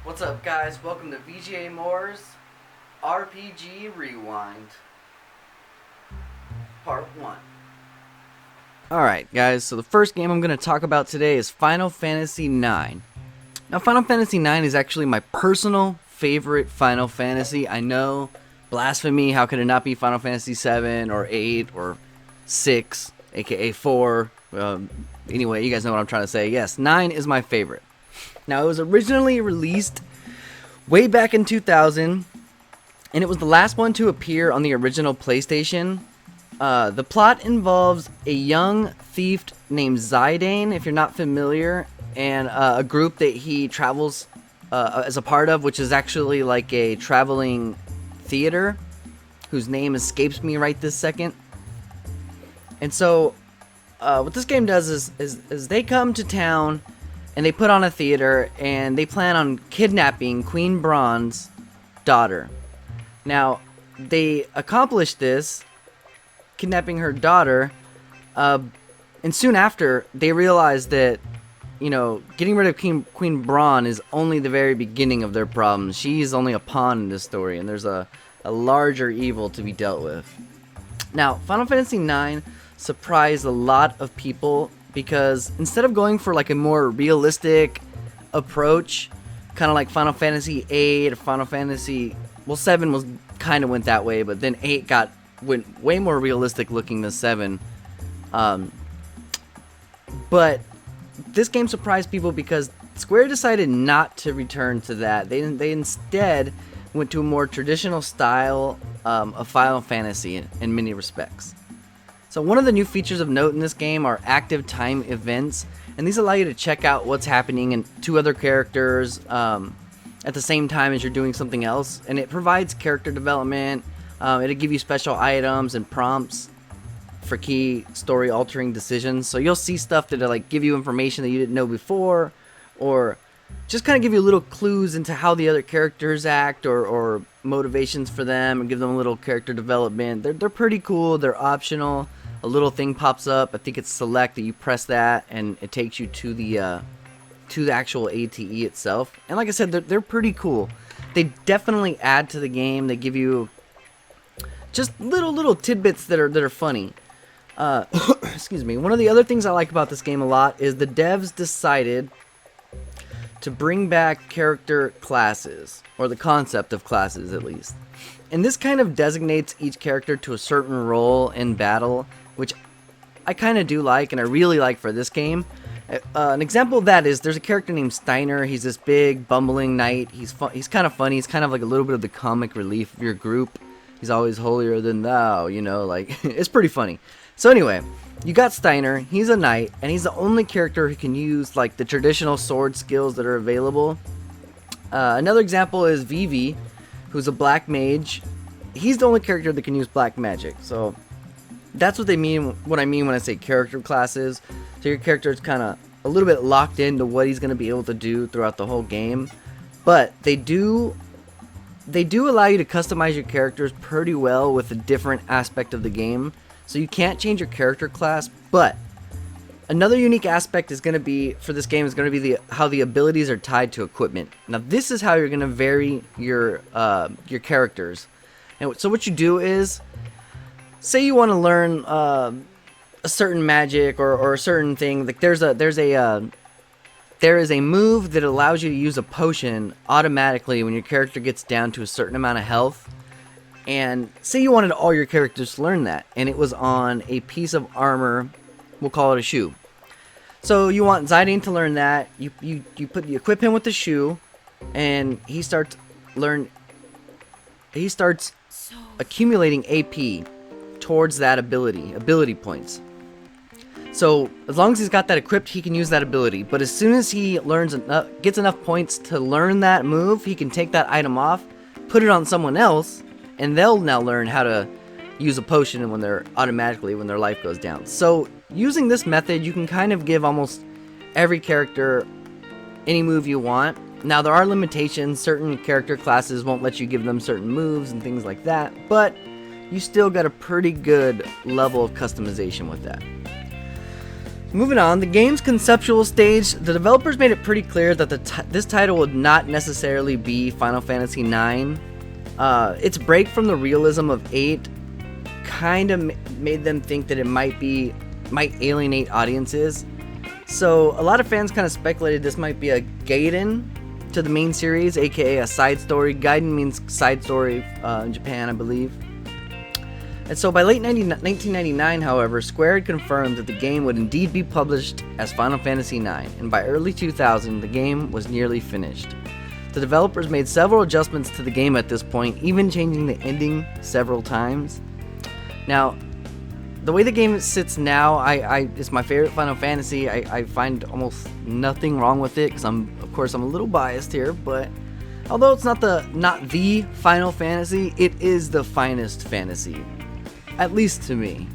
What's up, guys? Welcome to VGAmore's RPG Rewind, Part 1. Alright, guys, so the first game I'm going to talk about today is Final Fantasy IX. Now, Final Fantasy IX is actually my personal favorite Final Fantasy. I know, blasphemy, how could it not be Final Fantasy 7 or 8 or 6, aka 4? Anyway, you guys know what I'm trying to say. Yes, 9 is my favorite. Now, it was originally released way back in 2000, and it was the last one to appear on the original PlayStation. The plot involves a young thief named Zidane, if you're not familiar, and a group that he travels as a part of, which is actually like a traveling theater, whose name escapes me right this second. And so, what this game does is they come to town, and they put on a theater, and they plan on kidnapping Queen Braun's daughter. Now, they accomplish this, kidnapping her daughter, and soon after, they realize that, you know, getting rid of Queen Braun is only the very beginning of their problems. She's only a pawn in this story, and there's a larger evil to be dealt with. Now, Final Fantasy IX surprised a lot of people, because instead of going for like a more realistic approach, kind of like Final Fantasy 8 or Final Fantasy, well, 7 was kind of went that way, but then 8 went way more realistic looking than 7. But this game surprised people because Square decided not to return to that. They instead went to a more traditional style of Final Fantasy in many respects. So one of the new features of note in this game are active time events, and these allow you to check out what's happening in two other characters at the same time as you're doing something else, and it provides character development. It'll give you special items and prompts for key story altering decisions. So you'll see stuff that'll like give you information that you didn't know before, or just kind of give you little clues into how the other characters act, or motivations for them, and give them a little character development. They're pretty cool. They're optional. A little thing pops up. I think it's select, that you press that and it takes you to the actual ATE itself. And like I said, they're pretty cool. They definitely add to the game. They give you just little tidbits that are funny. Excuse me. One of the other things I like about this game a lot is the devs decided to bring back character classes, or the concept of classes at least. And this kind of designates each character to a certain role in battle, which I kind of do like, and I really like for this game. An example of that is there's a character named Steiner. He's this big, bumbling knight. He's kind of funny. He's kind of like a little bit of the comic relief of your group. He's always holier than thou, you know, like, it's pretty funny. So anyway, you got Steiner. He's a knight, and he's the only character who can use like the traditional sword skills that are available. Another example is Vivi, who's a black mage. He's the only character that can use black magic. So that's what I mean when I say character classes. So your character is kind of a little bit locked into what he's going to be able to do throughout the whole game. But they do allow you to customize your characters pretty well with a different aspect of the game. So you can't change your character class, but another unique aspect is going to be, for this game, is going to be how the abilities are tied to equipment. Now this is how you're going to vary your characters. And so what you do is, say you want to learn a certain magic or a certain thing. Like there is a move that allows you to use a potion automatically when your character gets down to a certain amount of health. And say you wanted all your characters to learn that, and it was on a piece of armor. We'll call it a shoe. So you want Zidane to learn that. You equip him with the shoe, and he starts accumulating AP towards that ability points. So as long as he's got that equipped, he can use that ability. But as soon as he gets enough points to learn that move, he can take that item off, put it on someone else, and they'll now learn how to use a potion when their life goes down. So using this method, you can kind of give almost every character any move you want. Now there are limitations. Certain character classes won't let you give them certain moves and things like that, but you still got a pretty good level of customization with that. Moving on, the game's conceptual stage, the developers made it pretty clear that this title would not necessarily be Final Fantasy IX. Its break from the realism of 8 kind of made them think that it might alienate audiences. So a lot of fans kind of speculated this might be a Gaiden to the main series, aka a side story. Gaiden means side story in Japan, I believe. And so by late 1999, however, Square had confirmed that the game would indeed be published as Final Fantasy IX, and by early 2000, the game was nearly finished. The developers made several adjustments to the game at this point, even changing the ending several times. Now, the way the game sits now, it's my favorite Final Fantasy. I find almost nothing wrong with it, because of course I'm a little biased here, but although it's not the Final Fantasy, it is the finest fantasy, at least to me.